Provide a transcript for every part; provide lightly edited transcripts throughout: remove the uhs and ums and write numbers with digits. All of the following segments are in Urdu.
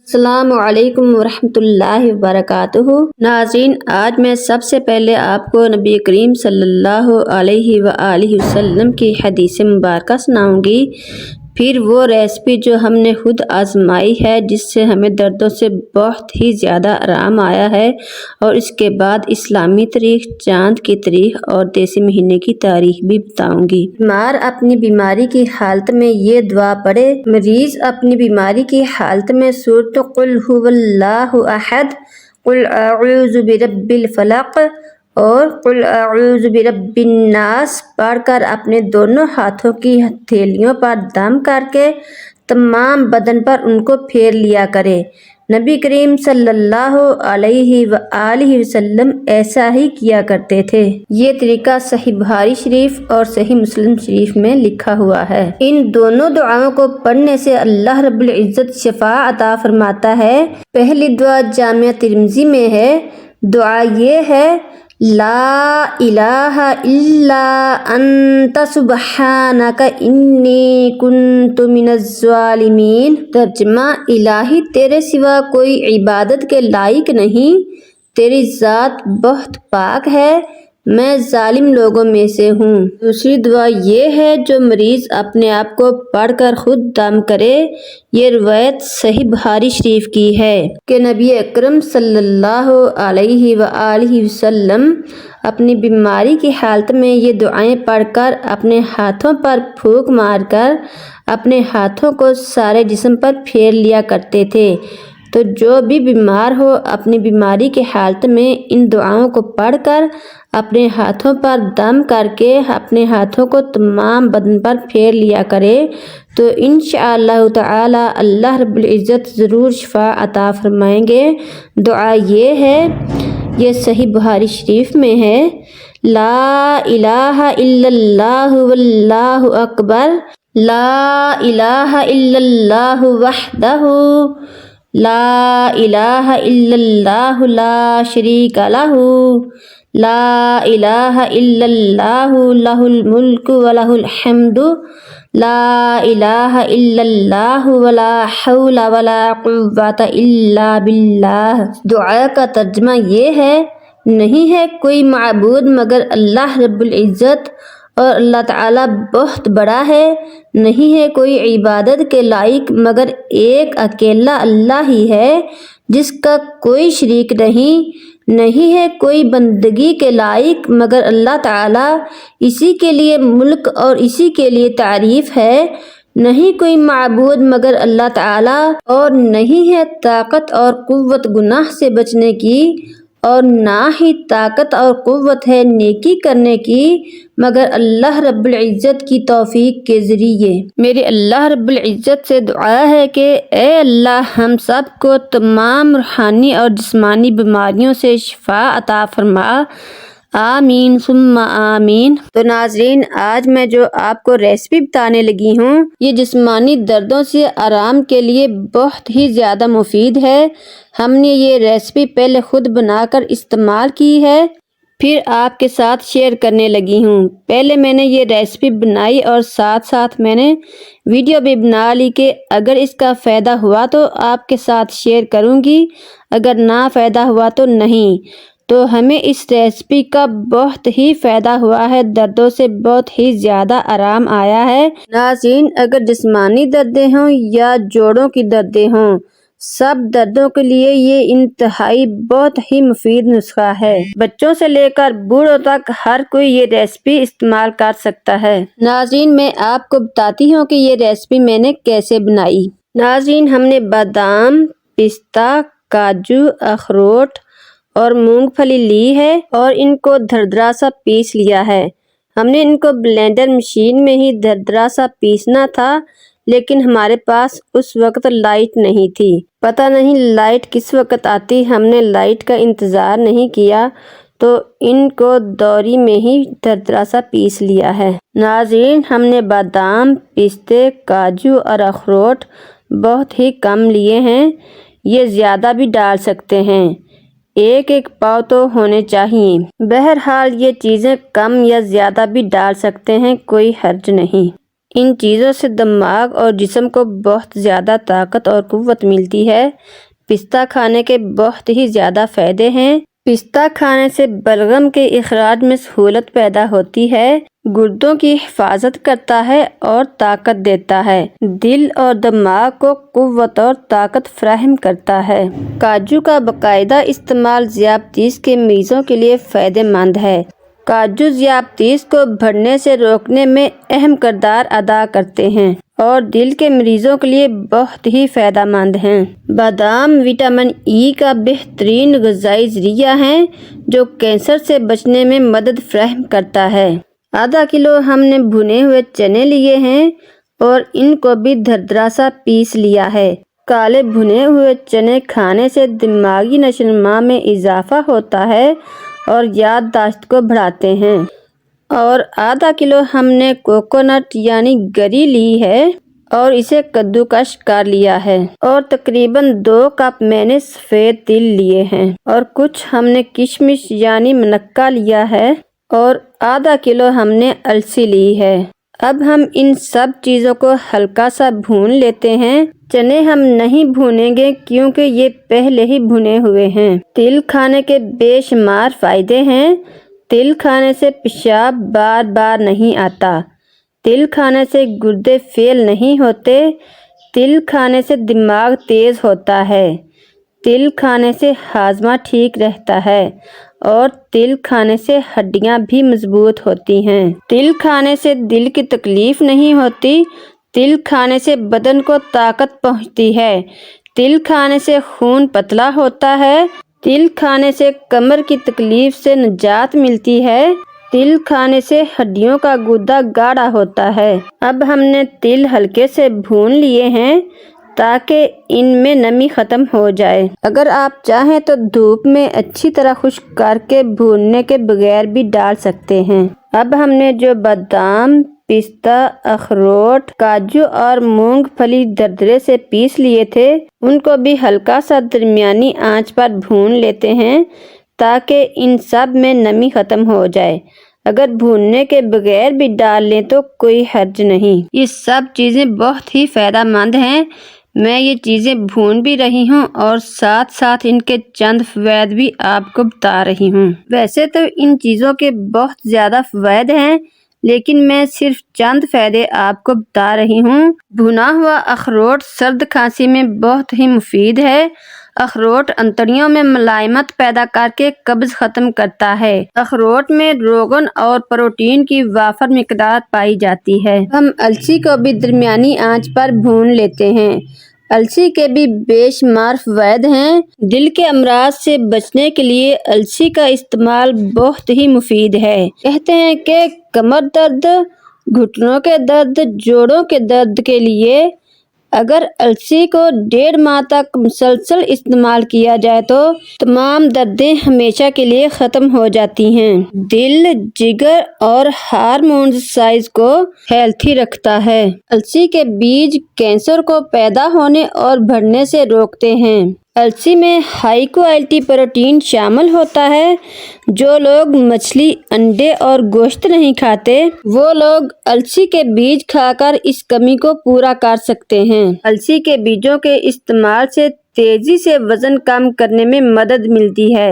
السلام علیکم ورحمۃ اللہ وبرکاتہ۔ ناظرین، آج میں سب سے پہلے آپ کو نبی کریم صلی اللہ علیہ وآلہ وسلم کی حدیث مبارکہ سناؤں گی، پھر وہ ریسپی جو ہم نے خود آزمائی ہے جس سے ہمیں دردوں سے بہت ہی زیادہ آرام آیا ہے، اور اس کے بعد اسلامی تاریخ، چاند کی تاریخ اور دیسی مہینے کی تاریخ بھی بتاؤں گی۔ بیمار اپنی بیماری کی حالت میں یہ دعا پڑھے۔ مریض اپنی بیماری کی حالت میں سورۃ قل ھو اللہ احد، قل اعوذ برب الفلق اور قل اعوذ برب الناس پڑھ کر اپنے دونوں ہاتھوں کی ہتھیلیوں پر دم کر کے تمام بدن پر ان کو پھیر لیا کرے۔ نبی کریم صلی اللہ علیہ وآلہ وسلم ایسا ہی کیا کرتے تھے۔ یہ طریقہ صحیح بخاری شریف اور صحیح مسلم شریف میں لکھا ہوا ہے۔ ان دونوں دعاؤں کو پڑھنے سے اللہ رب العزت شفا عطا فرماتا ہے۔ پہلی دعا جامعہ ترمذی میں ہے۔ دعا یہ ہے: لا الہ الا انت سبحانک انی کنت من الظالمین۔ ترجمہ: الہی تیرے سوا کوئی عبادت کے لائق نہیں، تیری ذات بہت پاک ہے، میں ظالم لوگوں میں سے ہوں۔ دوسری دعا یہ ہے جو مریض اپنے آپ کو پڑھ کر خود دم کرے۔ یہ روایت صحیح بخاری شریف کی ہے کہ نبی اکرم صلی اللہ علیہ وآلہ وسلم اپنی بیماری کی حالت میں یہ دعائیں پڑھ کر اپنے ہاتھوں پر پھونک مار کر اپنے ہاتھوں کو سارے جسم پر پھیر لیا کرتے تھے۔ تو جو بھی بیمار ہو اپنی بیماری کی حالت میں ان دعاؤں کو پڑھ کر اپنے ہاتھوں پر دم کر کے اپنے ہاتھوں کو تمام بدن پر پھیر لیا کرے تو انشاءاللہ تعالی اللہ رب العزت ضرور شفا عطا فرمائیں گے۔ دعا یہ ہے، یہ صحیح بخاری شریف میں ہے: لا الہ الا اللہ واللہ اکبر، لا الہ الا اللہ وحدہ، لا الہ الا اللہ لا شریک لہ، لا الہ الا اللہ لہ الملک ولہ الحمد، لا الہ الا اللہ ولا حول ولا قوۃ الا باللہ۔ دعا کا ترجمہ یہ ہے: نہیں ہے کوئی معبود مگر اللہ رب العزت، اور اللہ تعالیٰ بہت بڑا ہے۔ نہیں ہے کوئی عبادت کے لائق مگر ایک اکیلا اللہ ہی ہے جس کا کوئی شریک نہیں۔ نہیں ہے کوئی بندگی کے لائق مگر اللہ تعالیٰ، اسی کے لیے ملک اور اسی کے لیے تعریف ہے۔ نہیں کوئی معبود مگر اللہ تعالیٰ، اور نہیں ہے طاقت اور قوت گناہ سے بچنے کی، اور نہ ہی طاقت اور قوت ہے نیکی کرنے کی مگر اللہ رب العزت کی توفیق کے ذریعے۔ میرے اللہ رب العزت سے دعا ہے کہ اے اللہ ہم سب کو تمام روحانی اور جسمانی بیماریوں سے شفا عطا فرما، آمین ثم آمین۔ تو ناظرین، آج میں جو آپ کو ریسپی بتانے لگی ہوں یہ جسمانی دردوں سے آرام کے لیے بہت ہی زیادہ مفید ہے۔ ہم نے یہ ریسپی پہلے خود بنا کر استعمال کی ہے، پھر آپ کے ساتھ شیئر کرنے لگی ہوں۔ پہلے میں نے یہ ریسپی بنائی اور ساتھ ساتھ میں نے ویڈیو بھی بنا لی کہ اگر اس کا فائدہ ہوا تو آپ کے ساتھ شیئر کروں گی، اگر نہ فائدہ ہوا تو نہیں۔ تو ہمیں اس ریسپی کا بہت ہی فائدہ ہوا ہے، دردوں سے بہت ہی زیادہ آرام آیا ہے۔ ناظرین، اگر جسمانی دردیں ہوں یا جوڑوں کی دردیں ہوں، سب دردوں کے لیے یہ انتہائی بہت ہی مفید نسخہ ہے۔ بچوں سے لے کر بوڑھوں تک ہر کوئی یہ ریسپی استعمال کر سکتا ہے۔ ناظرین، میں آپ کو بتاتی ہوں کہ یہ ریسپی میں نے کیسے بنائی۔ ناظرین، ہم نے بادام، پستہ، کاجو، اخروٹ اور مونگ پھلی لی ہے اور ان کو دردرا سا پیس لیا ہے۔ ہم نے ان کو بلینڈر مشین میں ہی دردرا سا پیسنا تھا، لیکن ہمارے پاس اس وقت لائٹ نہیں تھی۔ پتہ نہیں لائٹ کس وقت آتی، ہم نے لائٹ کا انتظار نہیں کیا تو ان کو دوری میں ہی دردرا سا پیس لیا ہے۔ ناظرین، ہم نے بادام، پستے، کاجو اور اخروٹ بہت ہی کم لیے ہیں، یہ زیادہ بھی ڈال سکتے ہیں، ایک ایک پاؤ تو ہونے چاہیے۔ بہرحال یہ چیزیں کم یا زیادہ بھی ڈال سکتے ہیں، کوئی حرج نہیں۔ ان چیزوں سے دماغ اور جسم کو بہت زیادہ طاقت اور قوت ملتی ہے۔ پستہ کھانے کے بہت ہی زیادہ فائدے ہیں۔ پستہ کھانے سے بلغم کے اخراج میں سہولت پیدا ہوتی ہے، گردوں کی حفاظت کرتا ہے اور طاقت دیتا ہے، دل اور دماغ کو قوت اور طاقت فراہم کرتا ہے۔ کاجو کا باقاعدہ استعمال ذیابیطس کے مریضوں کے لیے فائدہ مند ہے۔ کاجو ذیابیطس کو بڑھنے سے روکنے میں اہم کردار ادا کرتے ہیں اور دل کے مریضوں کے لیے بہت ہی فائدہ مند ہیں۔ بادام وٹامن ای کا بہترین غذائی ذریعہ ہے جو کینسر سے بچنے میں مدد فراہم کرتا ہے۔ آدھا کلو ہم نے بھنے ہوئے چنے لیے ہیں اور ان کو بھی دردرا سا پیس لیا ہے۔ کالے بھنے ہوئے چنے کھانے سے دماغی نشو و نما میں اضافہ ہوتا ہے اور یادداشت کو بڑھاتے ہیں۔ اور آدھا کلو ہم نے کوکونٹ یعنی گری لی ہے اور اسے کدوکش کر لیا ہے، اور تقریباً 2 کپ میں نے سفید تل لیے ہیں، اور کچھ ہم نے کشمش یعنی منقع لیا ہے، اور آدھا کلو ہم نے السی لی ہے۔ اب ہم ان سب چیزوں کو ہلکا سا بھون لیتے ہیں۔ چنے ہم نہیں بھونیں گے کیونکہ یہ پہلے ہی بھنے ہوئے ہیں۔ تل کھانے کے بے شمار فائدے ہیں۔ تل کھانے سے پیشاب بار بار نہیں آتا۔ تل کھانے سے گردے فیل نہیں ہوتے۔ تل کھانے سے دماغ تیز ہوتا ہے۔ تل کھانے سے ہاضمہ ٹھیک رہتا ہے اور تل کھانے سے ہڈیاں بھی مضبوط ہوتی ہیں۔ تل کھانے سے دل کی تکلیف نہیں ہوتی۔ تل کھانے سے بدن کو طاقت پہنچتی ہے۔ تل کھانے سے خون پتلا ہوتا ہے۔ تل کھانے سے کمر کی تکلیف سے نجات ملتی ہے۔ تل کھانے سے ہڈیوں کا گودا گاڑھا ہوتا ہے۔ اب ہم نے تل ہلکے سے بھون لیے ہیں تاکہ ان میں نمی ختم ہو جائے۔ اگر آپ چاہیں تو دھوپ میں اچھی طرح خشک کر کے بھوننے کے بغیر بھی ڈال سکتے ہیں۔ اب ہم نے جو بادام، پستہ، اخروٹ، کاجو اور مونگ پھلی دردرے سے پیس لیے تھے، ان کو بھی ہلکا سا درمیانی آنچ پر بھون لیتے ہیں تاکہ ان سب میں نمی ختم ہو جائے۔ اگر بھوننے کے بغیر بھی ڈال لیں تو کوئی حرج نہیں۔ یہ سب چیزیں بہت ہی فائدہ مند ہیں۔ میں یہ چیزیں بھون بھی رہی ہوں اور ساتھ ساتھ ان کے چند فوائد بھی آپ کو بتا رہی ہوں۔ ویسے تو ان چیزوں کے بہت زیادہ فوائد ہیں، لیکن میں صرف چند فائدے آپ کو بتا رہی ہوں۔ بھنا ہوا اخروٹ سرد کھانسی میں بہت ہی مفید ہے۔ اخروٹ انتڑیوں میں ملائمت پیدا کر کے قبض ختم کرتا ہے۔ اخروٹ میں روغن اور پروٹین کی وافر مقدار پائی جاتی ہے۔ ہم السی کو بھی درمیانی آنچ پر بھون لیتے ہیں۔ السی کے بھی بے شمار فوائد ہیں۔ دل کے امراض سے بچنے کے لیے السی کا استعمال بہت ہی مفید ہے۔ کہتے ہیں کہ کمر درد، گھٹنوں کے درد، جوڑوں کے درد کے لیے اگر السی کو 1.5 ماہ تک مسلسل استعمال کیا جائے تو تمام دردیں ہمیشہ کے لیے ختم ہو جاتی ہیں۔ دل، جگر اور ہارمونز سائز کو ہیلتھی رکھتا ہے۔ السی کے بیج کینسر کو پیدا ہونے اور بڑھنے سے روکتے ہیں۔ السی میں ہائی کوالٹی پروٹین شامل ہوتا ہے۔ جو لوگ مچھلی، انڈے اور گوشت نہیں کھاتے، وہ لوگ السی کے بیج کھا کر اس کمی کو پورا کر سکتے ہیں۔ السی کے بیجوں کے استعمال سے تیزی سے وزن کم کرنے میں مدد ملتی ہے۔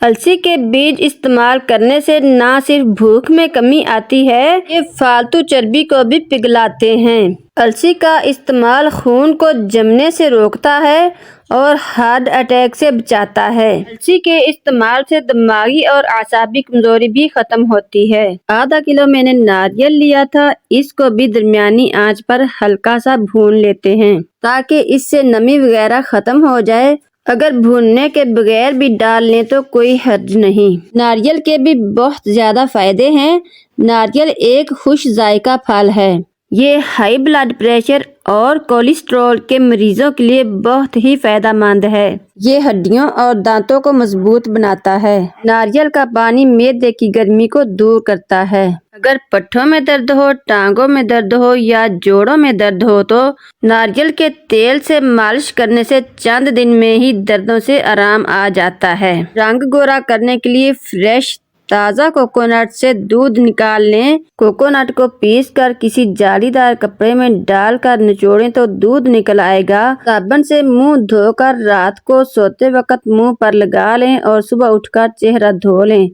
السی کے بیج استعمال کرنے سے نہ صرف بھوک میں کمی آتی ہے، یہ فالتو چربی کو بھی پگھلاتے ہیں۔ السی کا استعمال خون کو جمنے سے روکتا ہے اور ہارٹ اٹیک سے بچاتا ہے۔ السی کے استعمال سے دماغی اور اعصابی کمزوری بھی ختم ہوتی ہے۔ آدھا کلو میں نے ناریل لیا تھا، اس کو بھی درمیانی آنچ پر ہلکا سا بھون لیتے ہیں تاکہ اس سے نمی وغیرہ ختم ہو جائے۔ اگر بھوننے کے بغیر بھی ڈال لیں تو کوئی حرج نہیں۔ ناریل کے بھی بہت زیادہ فائدے ہیں۔ ناریل ایک خوش ذائقہ پھل ہے۔ یہ ہائی بلڈ پریشر اور کولیسٹرول کے مریضوں کے لیے بہت ہی فائدہ مند ہے۔ یہ ہڈیوں اور دانتوں کو مضبوط بناتا ہے۔ ناریل کا پانی معدے کی گرمی کو دور کرتا ہے۔ اگر پٹھوں میں درد ہو، ٹانگوں میں درد ہو یا جوڑوں میں درد ہو تو ناریل کے تیل سے مالش کرنے سے چند دن میں ہی دردوں سے آرام آ جاتا ہے۔ رنگ گورا کرنے کے لیے فریش تازہ کوکونٹ سے دودھ نکال لیں۔ کوکونٹ کو پیس کر کسی جالی دار کپڑے میں ڈال کر نچوڑیں تو دودھ نکل آئے گا۔ صابن سے منہ دھو کر رات کو سوتے وقت منہ پر لگا لیں اور صبح اٹھ کر چہرہ دھو لیں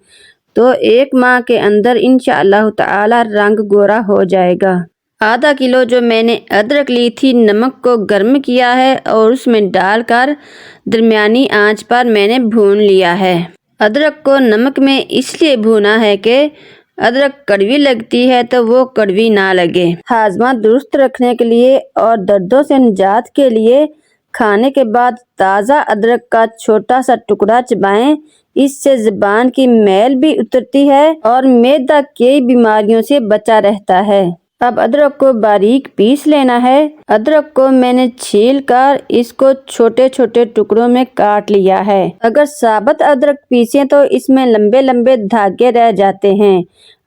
تو 1 ماہ کے اندر انشاءاللہ تعالی رنگ گورا ہو جائے گا۔ آدھا کلو جو میں نے ادرک لی تھی، نمک کو گرم کیا ہے اور اس میں ڈال کر درمیانی آنچ پر میں نے بھون لیا ہے۔ ادرک کو نمک میں اس لیے بھونا ہے کہ ادرک کڑوی لگتی ہے تو وہ کڑوی نہ لگے۔ ہاضمہ درست رکھنے کے لیے اور دردوں سے نجات کے لیے کھانے کے بعد تازہ ادرک کا چھوٹا سا ٹکڑا چبائیں، اس سے زبان کی میل بھی اترتی ہے اور معدہ کئی بیماریوں سے بچا رہتا ہے۔ اب ادرک کو باریک پیس لینا ہے۔ ادرک کو میں نے چھیل کر اس کو چھوٹے چھوٹے ٹکڑوں میں کاٹ لیا ہے۔ اگر ثابت ادرک پیسیں تو اس میں لمبے لمبے دھاگے رہ جاتے ہیں۔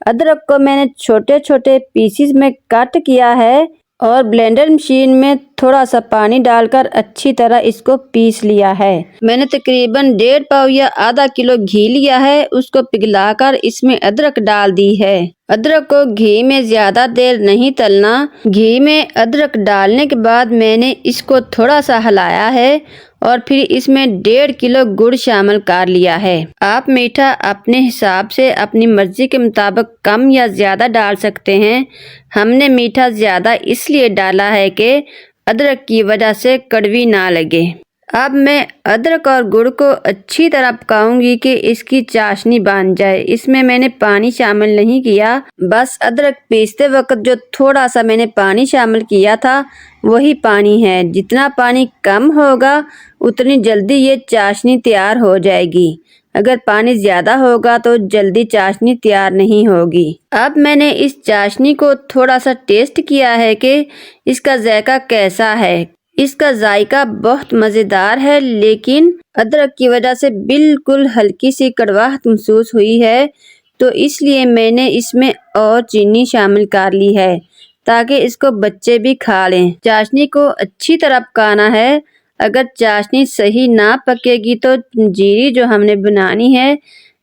ادرک کو میں نے چھوٹے چھوٹے پیسز میں کٹ کیا ہے اور بلینڈر مشین میں تھوڑا سا پانی ڈال کر اچھی طرح اس کو پیس لیا ہے۔ میں نے تقریباً 1.5 پاؤ یا آدھا کلو گھی لیا ہے، اس کو پگھلا کر اس میں ادرک ڈال دی ہے۔ ادرک کو گھی میں زیادہ دیر نہیں تلنا۔ گھی میں ادرک ڈالنے کے بعد میں نے اس کو تھوڑا سا ہلایا ہے اور پھر اس میں 1.5 کلو گڑ شامل کر لیا ہے۔ آپ میٹھا اپنے حساب سے اپنی مرضی کے مطابق کم یا زیادہ ڈال سکتے ہیں۔ ہم نے میٹھا زیادہ اس لیے ڈالا ہے کہ ادرک کی وجہ سے کڑوی نہ لگے۔ اب میں ادرک اور گڑ کو اچھی طرح پکاؤں گی کہ اس کی چاشنی بن جائے۔ اس میں نے پانی شامل نہیں کیا، بس ادرک پیستے وقت جو تھوڑا سا میں نے پانی شامل کیا تھا وہی پانی ہے۔ جتنا پانی کم ہوگا اتنی جلدی یہ چاشنی تیار ہو جائے گی، اگر پانی زیادہ ہوگا تو جلدی چاشنی تیار نہیں ہوگی۔ اب میں نے اس چاشنی کو تھوڑا سا ٹیسٹ کیا ہے کہ اس کا ذائقہ کیسا ہے۔ اس کا ذائقہ بہت مزیدار ہے، لیکن ادرک کی وجہ سے بالکل ہلکی سی کڑواہٹ محسوس ہوئی ہے، تو اس لیے میں نے اس میں اور چینی شامل کر لی ہے تاکہ اس کو بچے بھی کھا لیں۔ چاشنی کو اچھی طرح پکانا ہے۔ اگر چاشنی صحیح نہ پکے گی تو پنجیری جو ہم نے بنانی ہے،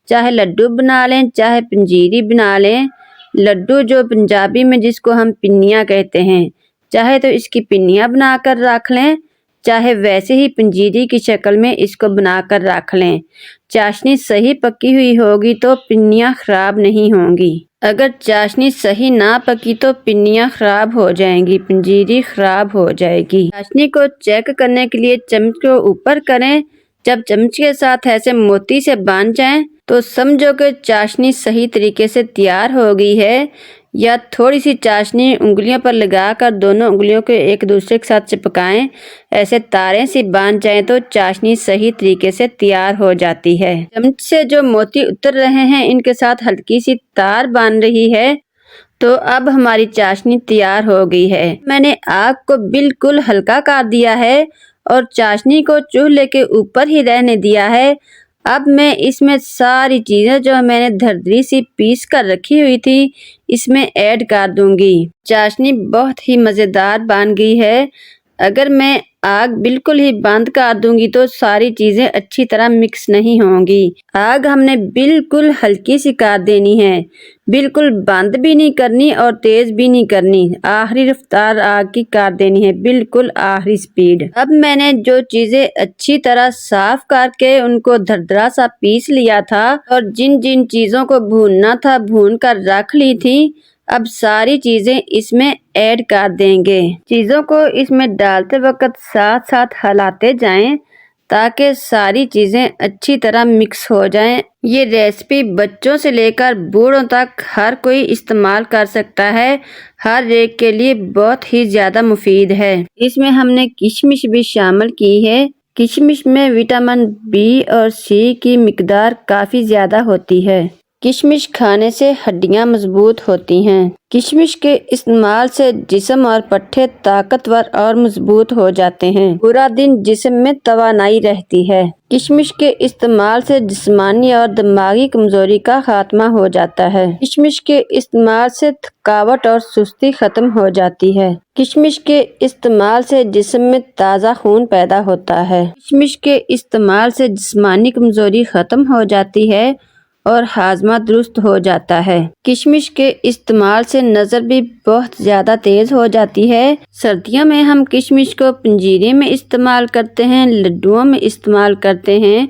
چاہے لڈو بنا لیں چاہے پنجیری بنا لیں، لڈو جو پنجابی میں جس کو ہم پنیاں کہتے ہیں، چاہے تو اس کی پنیاں بنا کر رکھ لیں، چاہے ویسے ہی پنجیری کی شکل میں اس کو بنا کر رکھ لیں۔ چاشنی صحیح پکی ہوئی ہوگی تو پنیاں خراب نہیں ہوں گی۔ اگر چاشنی صحیح نہ پکی تو پنیاں خراب ہو جائیں گی، پنجیری خراب ہو جائے گی۔ چاشنی کو چیک کرنے کے لیے چمچ کو اوپر کریں، جب چمچ کے ساتھ ایسے موتی سے باندھ جائیں تو سمجھو کہ چاشنی صحیح طریقے سے تیار ہو گئی ہے۔ یا تھوڑی سی چاشنی انگلیوں پر لگا کر دونوں انگلیوں کو ایک دوسرے کے ساتھ چپکائیں، ایسے تاریں سی باندھ جائیں تو چاشنی صحیح طریقے سے تیار ہو جاتی ہے۔ چمچ سے جو موتی اتر رہے ہیں ان کے ساتھ ہلکی سی تار بن رہی ہے، تو اب ہماری چاشنی تیار ہو گئی ہے۔ میں نے آگ کو بالکل ہلکا کر دیا ہے اور چاشنی کو چولہے کے اوپر ہی رہنے دیا ہے۔ اب میں اس میں ساری چیزیں جو میں نے دھردری سی پیس کر رکھی ہوئی تھی اس میں ایڈ کر دوں گی۔ چاشنی بہت ہی مزیدار بن گئی ہے۔ اگر میں آگ بالکل ہی بند کر دوں گی تو ساری چیزیں اچھی طرح مکس نہیں ہوں گی۔ آگ ہم نے بالکل ہلکی سی کر دینی ہے، بالکل بند بھی نہیں کرنی اور تیز بھی نہیں کرنی، آخری رفتار آگ کی کر دینی ہے، بالکل آخری سپیڈ۔ اب میں نے جو چیزیں اچھی طرح صاف کر کے ان کو دردرا سا پیس لیا تھا اور جن جن چیزوں کو بھوننا تھا بھون کر رکھ لی تھی، اب ساری چیزیں اس میں ایڈ کر دیں گے۔ چیزوں کو اس میں ڈالتے وقت ساتھ ساتھ ہلاتے جائیں تاکہ ساری چیزیں اچھی طرح مکس ہو جائیں۔ یہ ریسپی بچوں سے لے کر بوڑھوں تک ہر کوئی استعمال کر سکتا ہے، ہر ایک کے لیے بہت ہی زیادہ مفید ہے۔ اس میں ہم نے کشمش بھی شامل کی ہے۔ کشمش میں وٹامن بی اور سی کی مقدار کافی زیادہ ہوتی ہے۔ کشمش کھانے سے ہڈیاں مضبوط ہوتی ہیں۔ کشمش کے استعمال سے جسم اور پٹھے طاقتور اور مضبوط ہو جاتے ہیں۔ پورا دن جسم میں توانائی رہتی ہے۔ کشمش کے استعمال سے جسمانی اور دماغی کمزوری کا خاتمہ ہو جاتا ہے۔ کشمش کے استعمال سے تھکاوٹ اور سستی ختم ہو جاتی ہے۔ کشمش کے استعمال سے جسم میں تازہ خون پیدا ہوتا ہے۔ کشمش کے استعمال سے جسمانی کمزوری ختم ہو جاتی ہے اور ہاضمہ درست ہو جاتا ہے۔ کشمش کے استعمال سے نظر بھی بہت زیادہ تیز ہو جاتی ہے۔ سردیوں میں ہم کشمش کو پنجیرے میں استعمال کرتے ہیں، لڈوؤں میں استعمال کرتے ہیں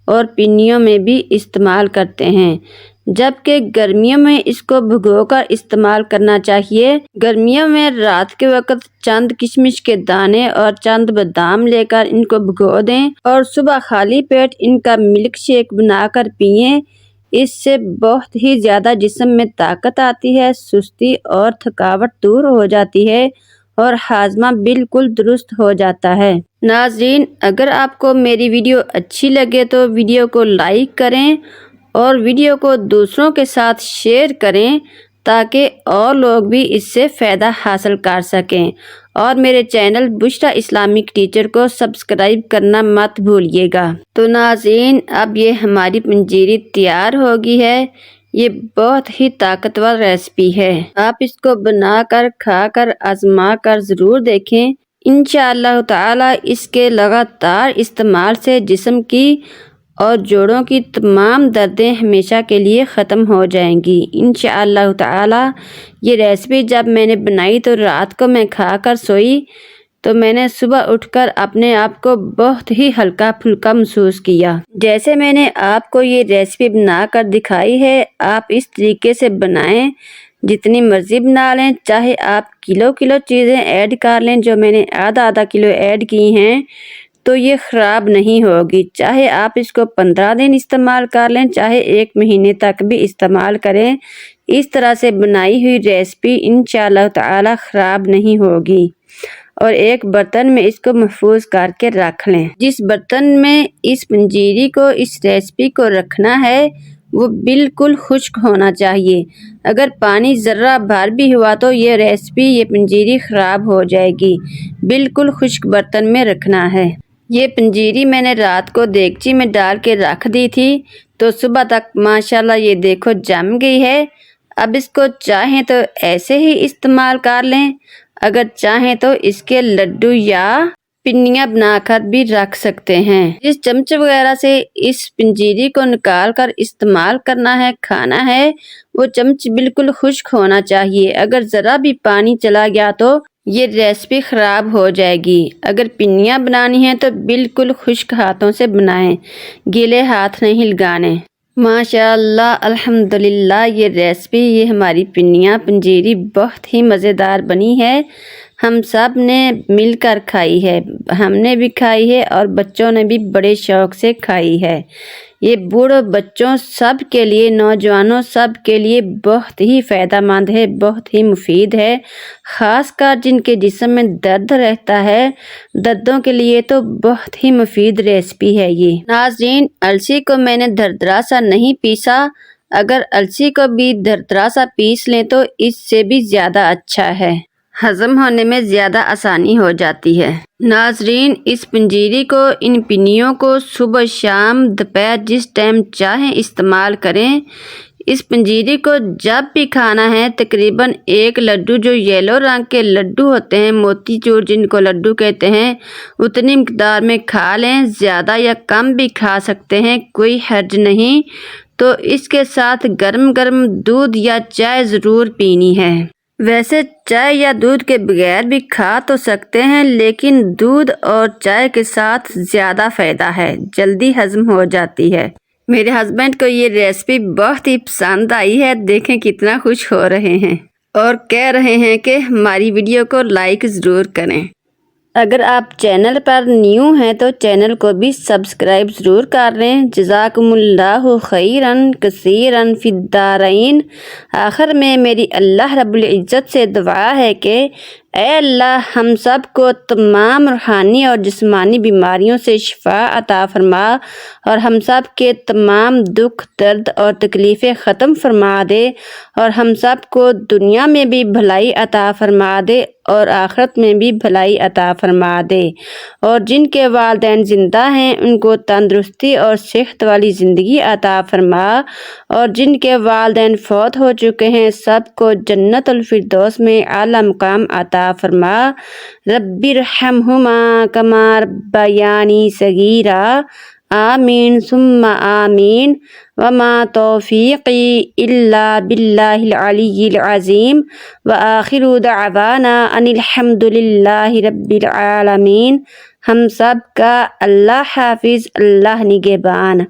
اور پنیوں میں بھی استعمال کرتے ہیں، جبکہ گرمیوں میں اس کو بھگو کر استعمال کرنا چاہیے۔ گرمیوں میں رات کے وقت چند کشمش کے دانے اور چند بادام لے کر ان کو بھگو دیں اور صبح خالی پیٹ ان کا ملک شیک بنا کر پئیں۔ اس سے بہت ہی زیادہ جسم میں طاقت آتی ہے، سستی اور تھکاوٹ دور ہو جاتی ہے اور ہاضمہ بالکل درست ہو جاتا ہے۔ ناظرین، اگر آپ کو میری ویڈیو اچھی لگے تو ویڈیو کو لائک کریں اور ویڈیو کو دوسروں کے ساتھ شیئر کریں تاکہ اور لوگ بھی اس سے فائدہ حاصل کر سکیں، اور میرے چینل بشریٰ اسلامک ٹیچر کو سبسکرائب کرنا مت بھولیے گا۔ تو ناظرین، اب یہ ہماری پنجیری تیار ہو گئی ہے۔ یہ بہت ہی طاقتور ریسپی ہے، آپ اس کو بنا کر کھا کر آزما کر ضرور دیکھیں۔ انشاءاللہ تعالی اس کے لگاتار استعمال سے جسم کی اور جوڑوں کی تمام دردیں ہمیشہ کے لیے ختم ہو جائیں گی انشاءاللہ تعالی۔ یہ ریسپی جب میں نے بنائی تو رات کو میں کھا کر سوئی تو میں نے صبح اٹھ کر اپنے آپ کو بہت ہی ہلکا پھلکا محسوس کیا۔ جیسے میں نے آپ کو یہ ریسپی بنا کر دکھائی ہے، آپ اس طریقے سے بنائیں، جتنی مرضی بنا لیں، چاہے آپ کلو چیزیں ایڈ کر لیں، جو میں نے آدھا کلو ایڈ کی ہیں، تو یہ خراب نہیں ہوگی۔ چاہے آپ اس کو 15 دن استعمال کر لیں، چاہے 1 مہینے تک بھی استعمال کریں، اس طرح سے بنائی ہوئی ریسپی انشاءاللہ تعالی خراب نہیں ہوگی۔ اور ایک برتن میں اس کو محفوظ کر کے رکھ لیں۔ جس برتن میں اس پنجیری کو، اس ریسپی کو رکھنا ہے، وہ بالکل خشک ہونا چاہیے۔ اگر پانی ذرہ بھر بھی ہوا تو یہ ریسپی، یہ پنجیری خراب ہو جائے گی۔ بالکل خشک برتن میں رکھنا ہے۔ یہ پنجیری میں نے رات کو دیگچی میں ڈال کے رکھ دی تھی تو صبح تک ماشاءاللہ یہ دیکھو جم گئی ہے۔ اب اس کو چاہیں تو ایسے ہی استعمال کر لیں، اگر چاہیں تو اس کے لڈو یا پنیاں بنا کر بھی رکھ سکتے ہیں۔ جس چمچ وغیرہ سے اس پنجیری کو نکال کر استعمال کرنا ہے، کھانا ہے، وہ چمچ بالکل خشک ہونا چاہیے۔ اگر ذرا بھی پانی چلا گیا تو یہ ریسپی خراب ہو جائے گی۔ اگر پنیاں بنانی ہیں تو بالکل خشک ہاتھوں سے بنائیں، گیلے ہاتھ نہیں لگانے۔ ماشاءاللہ الحمدللہ، یہ ریسپی، یہ ہماری پنجیری بہت ہی مزیدار بنی ہے۔ ہم سب نے مل کر کھائی ہے، ہم نے بھی کھائی ہے اور بچوں نے بھی بڑے شوق سے کھائی ہے۔ یہ بوڑھوں، بچوں، سب کے لیے، نوجوانوں، سب کے لیے بہت ہی فائدہ مند ہے، بہت ہی مفید ہے۔ خاص کر جن کے جسم میں درد رہتا ہے، دردوں کے لیے تو بہت ہی مفید ریسپی ہے یہ۔ ناظرین، السی کو میں نے دردرا سا نہیں پیسا، اگر السی کو بھی دردرا سا پیس لیں تو اس سے بھی زیادہ اچھا ہے، ہضم ہونے میں زیادہ آسانی ہو جاتی ہے۔ ناظرین، اس پنجیری کو، ان پنیوں کو صبح شام دوپہر جس ٹائم چاہیں استعمال کریں۔ اس پنجیری کو جب بھی کھانا ہے، تقریباً 1 لڈو، جو یلو رنگ کے لڈو ہوتے ہیں، موتی چور جن کو لڈو کہتے ہیں، اتنی مقدار میں کھا لیں۔ زیادہ یا کم بھی کھا سکتے ہیں، کوئی حرج نہیں۔ تو اس کے ساتھ گرم گرم دودھ یا چائے ضرور پینی ہے۔ ویسے چائے یا دودھ کے بغیر بھی کھا تو سکتے ہیں، لیکن دودھ اور چائے کے ساتھ زیادہ فائدہ ہے، جلدی ہضم ہو جاتی ہے۔ میرے ہسبینڈ کو یہ ریسپی بہت ہی پسند آئی ہے، دیکھیں کتنا خوش ہو رہے ہیں اور کہہ رہے ہیں کہ ہماری ویڈیو کو لائک ضرور کریں۔ اگر آپ چینل پر نیو ہیں تو چینل کو بھی سبسکرائب ضرور کر لیں۔ جزاکم اللہ خیراً کثیراً فی الدارین۔ آخر میں میری اللہ رب العزت سے دعا ہے کہ اے اللہ، ہم سب کو تمام روحانی اور جسمانی بیماریوں سے شفا عطا فرما اور ہم سب کے تمام دکھ، درد اور تکلیفیں ختم فرما دے، اور ہم سب کو دنیا میں بھی بھلائی عطا فرما دے اور آخرت میں بھی بھلائی عطا فرما دے، اور جن کے والدین زندہ ہیں ان کو تندرستی اور صحت والی زندگی عطا فرما، اور جن کے والدین فوت ہو چکے ہیں سب کو جنت الفردوس میں اعلیٰ مقام عطا فرما۔ رب ارحمہما کما ربیانی صغیرا۔ آمین ثم آمین وما توفیقی الا باللہ العلی العظیم وآخر دعوانا ان الحمد للہ رب العالمین۔ ہم سب کا اللہ حافظ، اللہ نگہبان۔